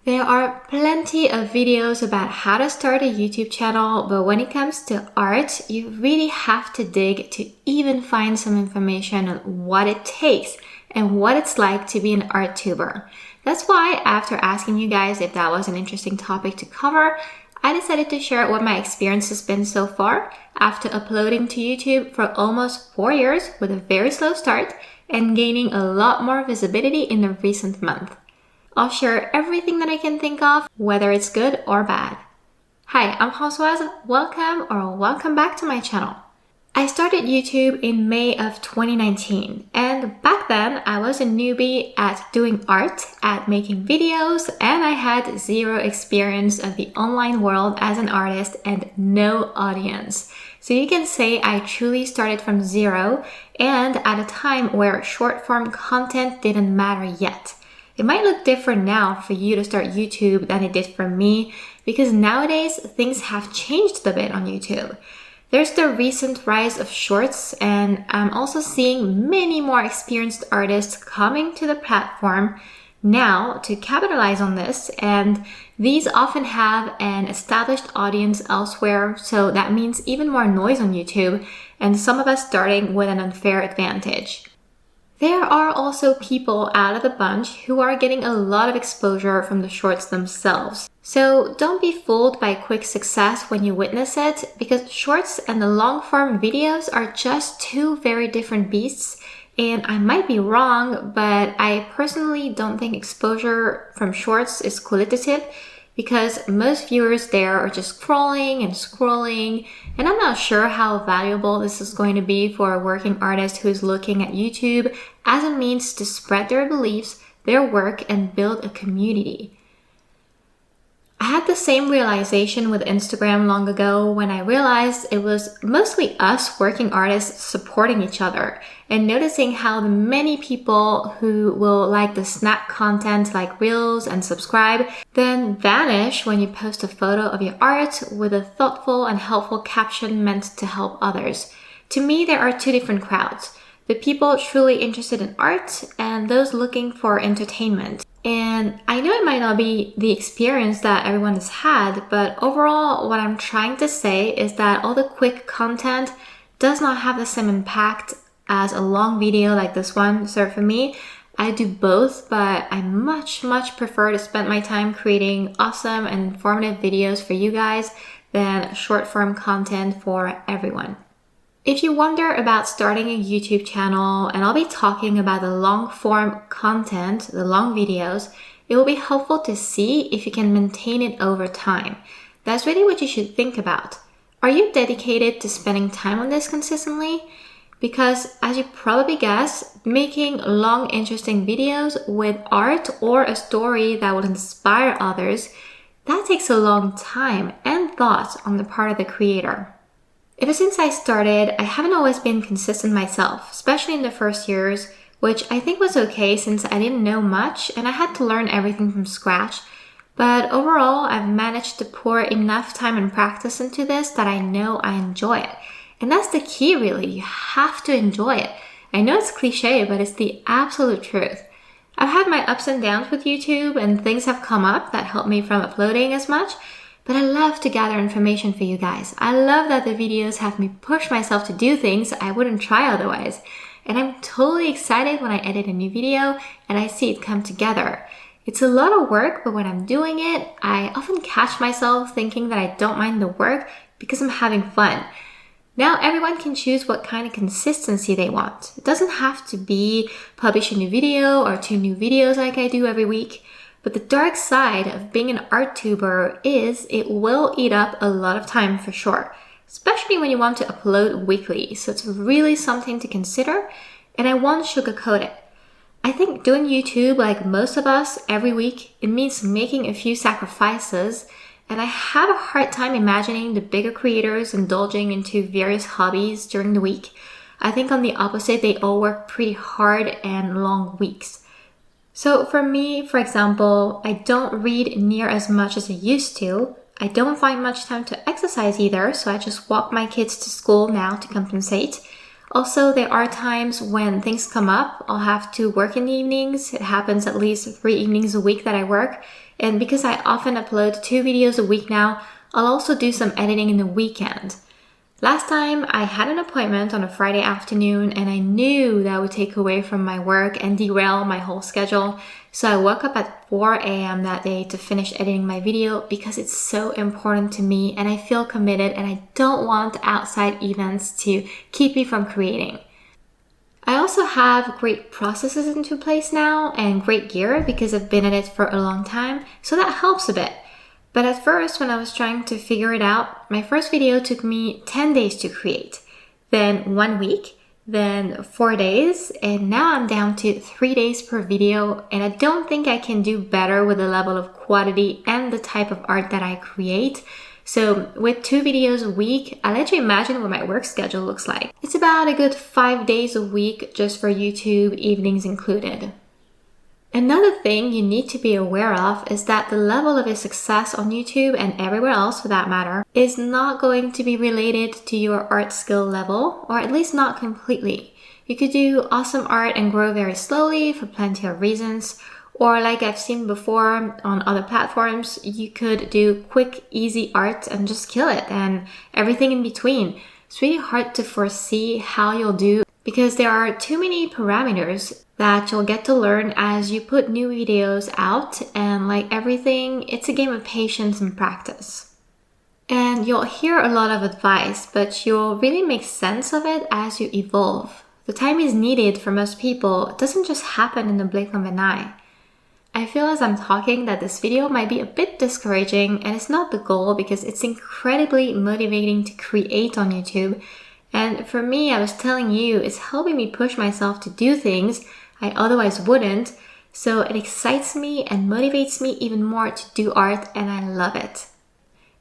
There are plenty of videos about how to start a YouTube channel, but when it comes to art, you really have to dig to even find some information on what it takes and what it's like to be an art tuber. That's why after asking you guys if that was an interesting topic to cover, I decided to share what my experience has been so far after uploading to YouTube for almost 4 years with a very slow start and gaining a lot more visibility in the recent month. I'll share everything that I can think of, whether it's good or bad. Hi, I'm Françoise. Welcome back to my channel. I started YouTube in May of 2019, and back then I was a newbie at doing art, at making videos, and I had zero experience of the online world as an artist and no audience. So you can say I truly started from zero and at a time where short form content didn't matter yet. It might look different now for you to start YouTube than it did for me because nowadays things have changed a bit on YouTube. There's the recent rise of shorts, and I'm also seeing many more experienced artists coming to the platform now to capitalize on this, and these often have an established audience elsewhere, so that means even more noise on YouTube and some of us starting with an unfair advantage. There are also people out of the bunch who are getting a lot of exposure from the shorts themselves. So don't be fooled by quick success when you witness it, because shorts and the long form videos are just two very different beasts. And I might be wrong, but I personally don't think exposure from shorts is qualitative because most viewers there are just scrolling and scrolling, and I'm not sure how valuable this is going to be for a working artist who is looking at YouTube as a means to spread their beliefs, their work, and build a community. I had the same realization with Instagram long ago when I realized it was mostly us working artists supporting each other and noticing how the many people who will like the snack content like Reels and subscribe then vanish when you post a photo of your art with a thoughtful and helpful caption meant to help others. To me, there are two different crowds: the people truly interested in art and those looking for entertainment. And I know it might not be the experience that everyone has had, but overall, what I'm trying to say is that all the quick content does not have the same impact as a long video like this one. So for me, I do both, but I much prefer to spend my time creating awesome and informative videos for you guys than short form content for everyone. If you wonder about starting a YouTube channel, and I'll be talking about the long form content, the long videos, it will be helpful to see if you can maintain it over time. That's really what you should think about. Are you dedicated to spending time on this consistently? Because as you probably guess, making long, interesting videos with art or a story that will inspire others, that takes a long time and thought on the part of the creator. Ever since I started, I haven't always been consistent myself, especially in the first years, which I think was okay since I didn't know much and I had to learn everything from scratch. But overall, I've managed to pour enough time and practice into this that I know I enjoy it. And that's the key, really. You have to enjoy it. I know it's cliche, but it's the absolute truth. I've had my ups and downs with YouTube, and things have come up that helped me from uploading as much. But I love to gather information for you guys. I love that the videos have me push myself to do things I wouldn't try otherwise. And I'm totally excited when I edit a new video and I see it come together. It's a lot of work, but when I'm doing it, I often catch myself thinking that I don't mind the work because I'm having fun. Now everyone can choose what kind of consistency they want. It doesn't have to be publish a new video or 2 new videos like I do every week. But the dark side of being an art tuber is it will eat up a lot of time for sure, especially when you want to upload weekly. So it's really something to consider, and I won't sugarcoat it. I think doing YouTube, like most of us, every week, it means making a few sacrifices, and I have a hard time imagining the bigger creators indulging into various hobbies during the week. I think on the opposite, they all work pretty hard and long weeks. So for me, for example, I don't read near as much as I used to. I don't find much time to exercise either, so I just walk my kids to school now to compensate. Also, there are times when things come up. I'll have to work in the evenings. It happens at least 3 evenings a week that I work. And because I often upload 2 videos a week now, I'll also do some editing in the weekend. Last time I had an appointment on a Friday afternoon and I knew that would take away from my work and derail my whole schedule. So I woke up at 4 a.m. that day to finish editing my video because it's so important to me and I feel committed and I don't want outside events to keep me from creating. I also have great processes into place now and great gear because I've been at it for a long time, so that helps a bit. But at first, when I was trying to figure it out, my first video took me 10 days to create, then 1 week, then 4 days, and now I'm down to 3 days per video, and I don't think I can do better with the level of quality and the type of art that I create. So with 2 videos a week, I'll let you imagine what my work schedule looks like. It's about a good 5 days a week just for YouTube, evenings included. Another thing you need to be aware of is that the level of your success on YouTube and everywhere else for that matter is not going to be related to your art skill level, or at least not completely. You could do awesome art and grow very slowly for plenty of reasons, or like I've seen before on other platforms, you could do quick, easy art and just kill it and everything in between. It's really hard to foresee how you'll do because there are too many parameters that you'll get to learn as you put new videos out, and like everything, it's a game of patience and practice. And you'll hear a lot of advice, but you'll really make sense of it as you evolve. The time is needed for most people. It doesn't just happen in the blink of an eye. I feel as I'm talking that this video might be a bit discouraging, and it's not the goal because it's incredibly motivating to create on YouTube. And for me, I was telling you, it's helping me push myself to do things I otherwise wouldn't. So it excites me and motivates me even more to do art, and I love it.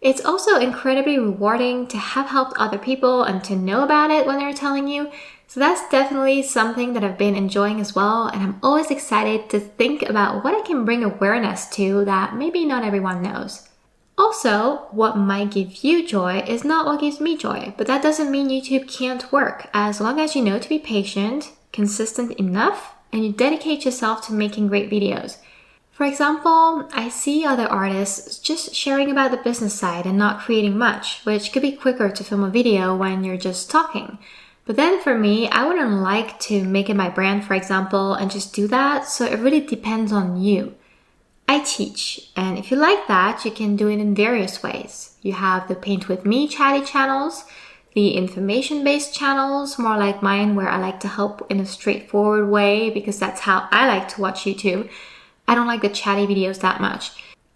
It's also incredibly rewarding to have helped other people and to know about it when they're telling you. So that's definitely something that I've been enjoying as well, and I'm always excited to think about what I can bring awareness to that maybe not everyone knows. Also, what might give you joy is not what gives me joy, but that doesn't mean YouTube can't work as long as you know to be patient, consistent enough, and you dedicate yourself to making great videos. For example, I see other artists just sharing about the business side and not creating much, which could be quicker to film a video when you're just talking. But then for me, I wouldn't like to make it my brand, for example, and just do that, so it really depends on you. I teach, and if you like that, you can do it in various ways. You have the Paint With Me chatty channels, the information-based channels, more like mine, where I like to help in a straightforward way because that's how I like to watch YouTube. I don't like the chatty videos that much.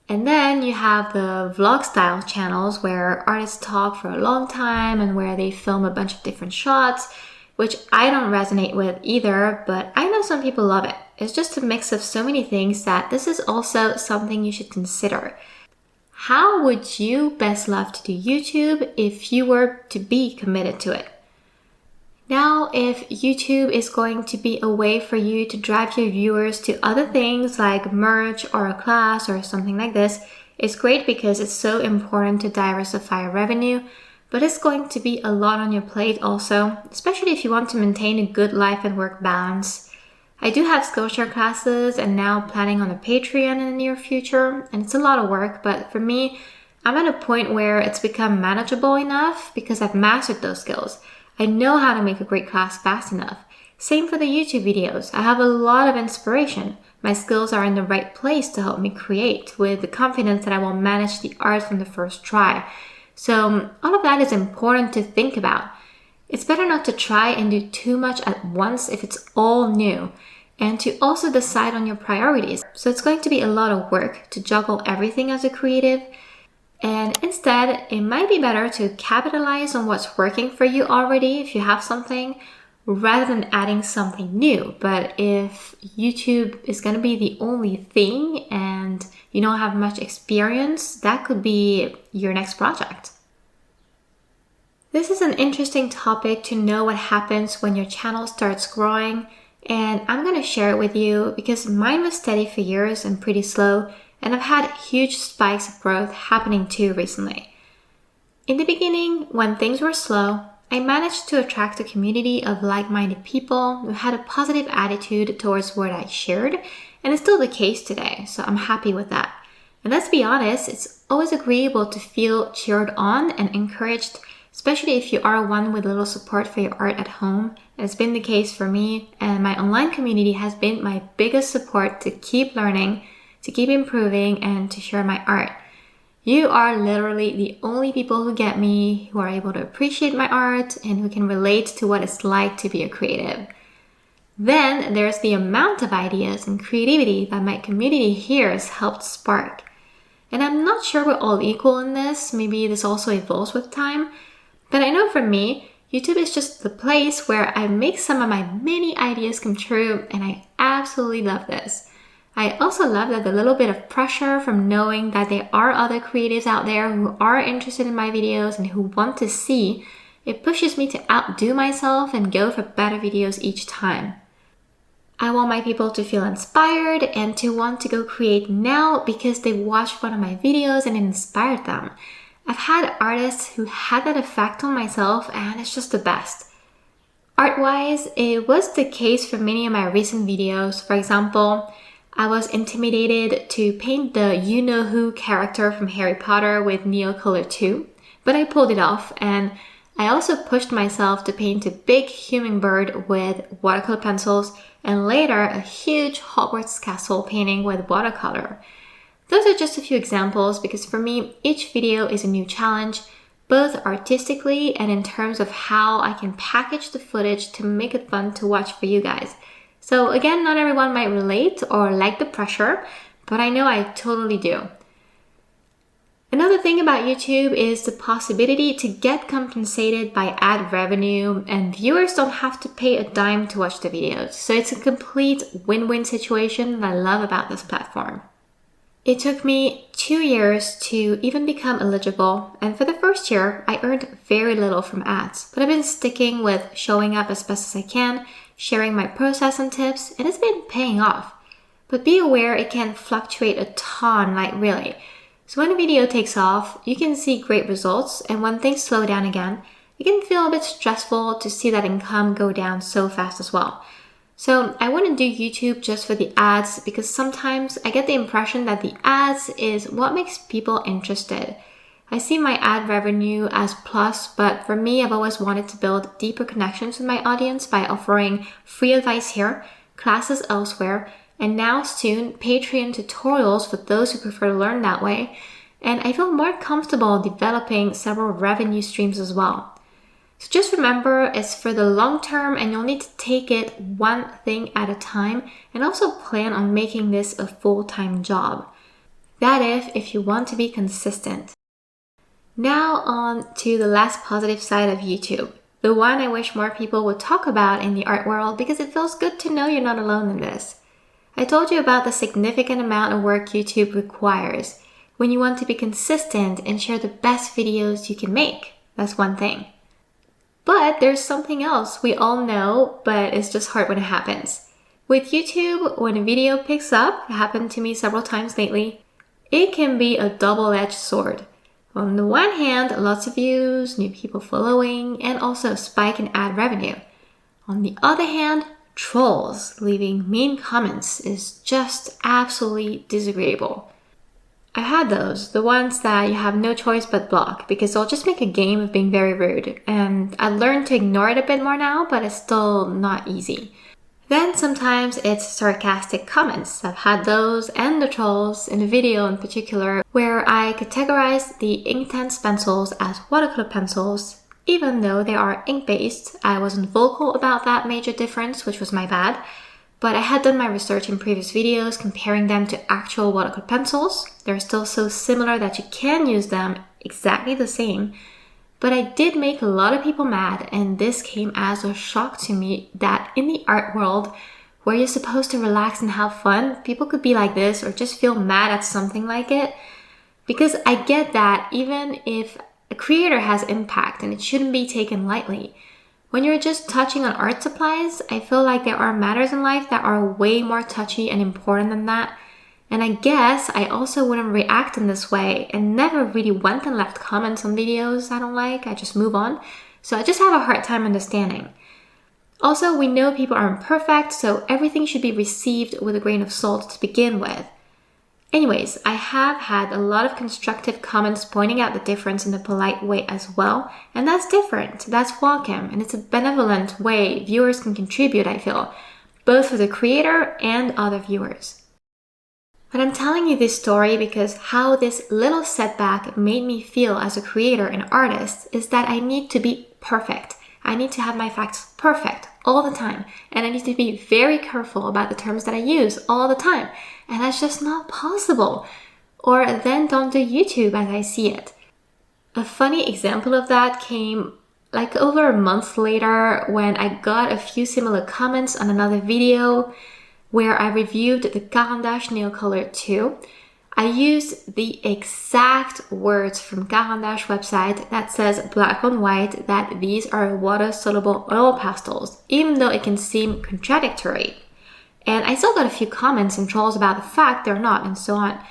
And then you have the vlog style channels where artists talk for a long time and where they film a bunch of different shots, which I don't resonate with either, but I know some people love it. It's just a mix of so many things that this is also something you should consider. How would you best love to do YouTube if you were to be committed to it? Now, if YouTube is going to be a way for you to drive your viewers to other things like merch or a class or something like this, it's great because it's so important to diversify revenue, but it's going to be a lot on your plate also, especially if you want to maintain a good life and work balance. I do have SKILLSHARE classes and now planning on a Patreon in the near future, and it's a lot of work, but for me, I'm at a point where it's become manageable enough because I've mastered those skills. I know how to make a great class fast enough. Same for the YouTube videos. I have a lot of inspiration. My skills are in the right place to help me create with the confidence that I will manage the art from the first try. So all of that is important to think about. It's better not to try and do too much at once if it's all new, and to also decide on your priorities. So it's going to be a lot of work to juggle everything as a creative. And instead, it might be better to capitalize on what's working for you already if you have something, rather than adding something new. But if YouTube is going to be the only thing and you don't have much experience, that could be your next project. This is an interesting topic to know what happens when your channel starts growing, and I'm going to share it with you because mine was steady for years and pretty slow, and I've had huge spikes of growth happening too recently. In the beginning, when things were slow, I managed to attract a community of like-minded people who had a positive attitude towards what I shared, and it's still the case today, so I'm happy with that. And let's be honest, it's always agreeable to feel cheered on and encouraged, especially if you are one with little support for your art at home. And it's been the case for me, and my online community has been my biggest support to keep learning, to keep improving, and to share my art. You are literally the only people who get me, who are able to appreciate my art, and who can relate to what it's like to be a creative. Then there's the amount of ideas and creativity that my community here has helped spark. And I'm not sure we're all equal in this, maybe this also evolves with time, but I know for me, YouTube is just the place where I make some of my many ideas come true, and I absolutely love this. I also love that the little bit of pressure from knowing that there are other creatives out there who are interested in my videos and who want to see, it pushes me to outdo myself and go for better videos each time. I want my people to feel inspired and to want to go create now because they watched one of my videos and it inspired them. I've had artists who had that effect on myself, and it's just the best. Art-wise, it was the case for many of my recent videos. For example, I was intimidated to paint the you-know-who character from Harry Potter with Neocolor 2, but I pulled it off, and I also pushed myself to paint a big hummingbird with watercolor pencils, and later a huge Hogwarts castle painting with watercolor. Those are just a few examples because for me, each video is a new challenge, both artistically and in terms of how I can package the footage to make it fun to watch for you guys. So again, not everyone might relate or like the pressure, but I know I totally do. Another thing about YouTube is the possibility to get compensated by ad revenue, and viewers don't have to pay a dime to watch the videos. So it's a complete win-win situation that I love about this platform. It took me 2 years to even become eligible, and for the first year, I earned very little from ads. But I've been sticking with showing up as best as I can, sharing my process and tips, and it's been paying off. But be aware it can fluctuate a ton, like really. So when a video takes off, you can see great results, and when things slow down again, it can feel a bit stressful to see that income go down so fast as well. So I wouldn't do YouTube just for the ads because sometimes I get the impression that the ads is what makes people interested. I see my ad revenue as plus, but for me, I've always wanted to build deeper connections with my audience by offering free advice here, classes elsewhere, and now soon Patreon tutorials for those who prefer to learn that way. And I feel more comfortable developing several revenue streams as well. So just remember, it's for the long term and you'll need to take it one thing at a time and also plan on making this a full-time job. That if you want to be consistent. Now on to the last positive side of YouTube. The one I wish more people would talk about in the art world because it feels good to know you're not alone in this. I told you about the significant amount of work YouTube requires when you want to be consistent and share the best videos you can make. That's one thing. But there's something else we all know, but it's just hard when it happens. With YouTube, when a video picks up, it happened to me several times lately, it can be a double-edged sword. On the one hand, lots of views, new people following, and also a spike in ad revenue. On the other hand, trolls leaving mean comments is just absolutely disagreeable. I had those, the ones that you have no choice but block because they'll just make a game of being very rude. And I learned to ignore it a bit more now, but it's still not easy. Then sometimes it's sarcastic comments. I've had those and the trolls in a video in particular where I categorized the Inktense pencils as watercolor pencils. Even though they are ink-based, I wasn't vocal about that major difference, which was my bad. But I had done my research in previous videos comparing them to actual watercolor pencils. They're still so similar that you can use them exactly the same. But I did make a lot of people mad, and this came as a shock to me that in the art world, where you're supposed to relax and have fun, people could be like this or just feel mad at something like it. Because I get that even if a creator has impact and it shouldn't be taken lightly. When you're just touching on art supplies, I feel like there are matters in life that are way more touchy and important than that. And I guess I also wouldn't react in this way and never really went and left comments on videos I don't like. I just move on. So I just have a hard time understanding. Also, we know people aren't perfect, so everything should be received with a grain of salt to begin with. Anyways, I have had a lot of constructive comments pointing out the difference in a polite way as well, and that's different, that's welcome, and it's a benevolent way viewers can contribute, I feel, both for the creator and other viewers. But I'm telling you this story because how this little setback made me feel as a creator and artist is that I need to be perfect. I need to have my facts perfect all the time, and I need to be very careful about the terms that I use all the time, and that's just not possible. Or then don't do YouTube as I see it. A funny example of that came like over a month later when I got a few similar comments on another video where I reviewed the Caran d'Ache Nail Color 2. I used the exact words from Caran d'Ache website that says black on white that these are water-soluble oil pastels, even though it can seem contradictory. And I still got a few comments and trolls about the fact they're not and so on,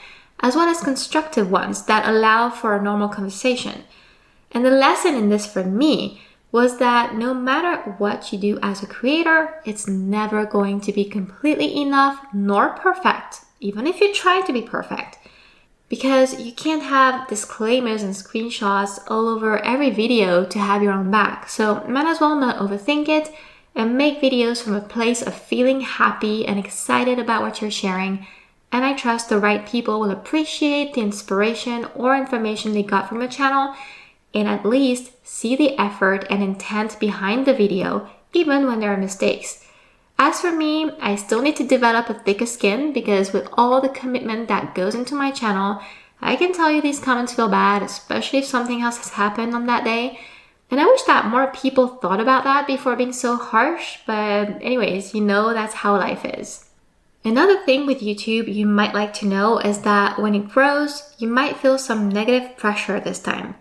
as well as constructive ones that allow for a normal conversation. And the lesson in this for me was that no matter what you do as a creator, it's never going to be completely enough nor perfect, even if you try to be perfect. Because you can't have disclaimers and screenshots all over every video to have your own back. So might as well not overthink it and make videos from a place of feeling happy and excited about what you're sharing. And I trust the right people will appreciate the inspiration or information they got from your channel and at least see the effort and intent behind the video, even when there are mistakes. As for me, I still need to develop a thicker skin because with all the commitment that goes into my channel, I can tell you these comments feel bad, especially if something else has happened on that day. And I wish that more people thought about that before being so harsh, but anyways, that's how life is. Another thing with YouTube you might like to know is that when it grows, you might feel some negative pressure this time.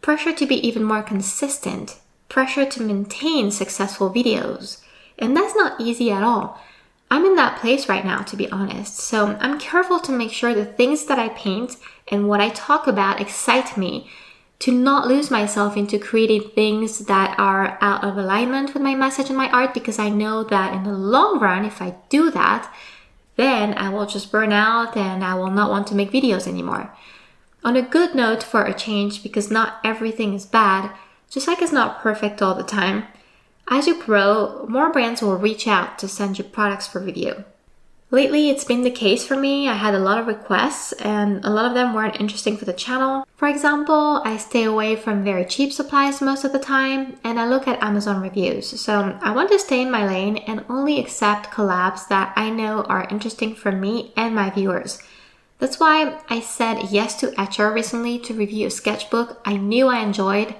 Pressure to be even more consistent, pressure to maintain successful videos. And that's not easy at all. I'm in that place right now, to be honest. So I'm careful to make sure the things that I paint and what I talk about excite me, to not lose myself into creating things that are out of alignment with my message and my art, because I know that in the long run, if I do that, then I will just burn out and I will not want to make videos anymore. On a good note for a change, because not everything is bad, just like it's not perfect all the time. As you grow, more brands will reach out to send you products for review. Lately, it's been the case for me. I had a lot of requests and a lot of them weren't interesting for the channel. For example, I stay away from very cheap supplies most of the time and I look at Amazon reviews. So I want to stay in my lane and only accept collabs that I know are interesting for me and my viewers. That's why I said yes to Etcher recently to review a sketchbook I knew I enjoyed,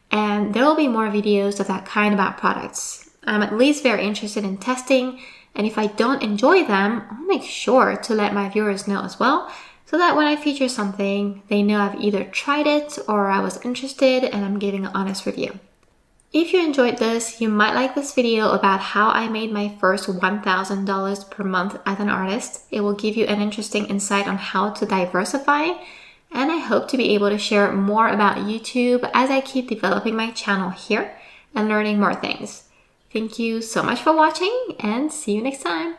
and there will be more videos of that kind about products. I'm at least very interested in testing, and if I don't enjoy them, I'll make sure to let my viewers know as well, so that when I feature something, they know I've either tried it or I was interested and I'm giving an honest review. If you enjoyed this, you might like this video about how I made my first $1,000 per month as an artist. It will give you an interesting insight on how to diversify, and I hope to be able to share more about YouTube as I keep developing my channel here and learning more things. Thank you so much for watching and see you next time.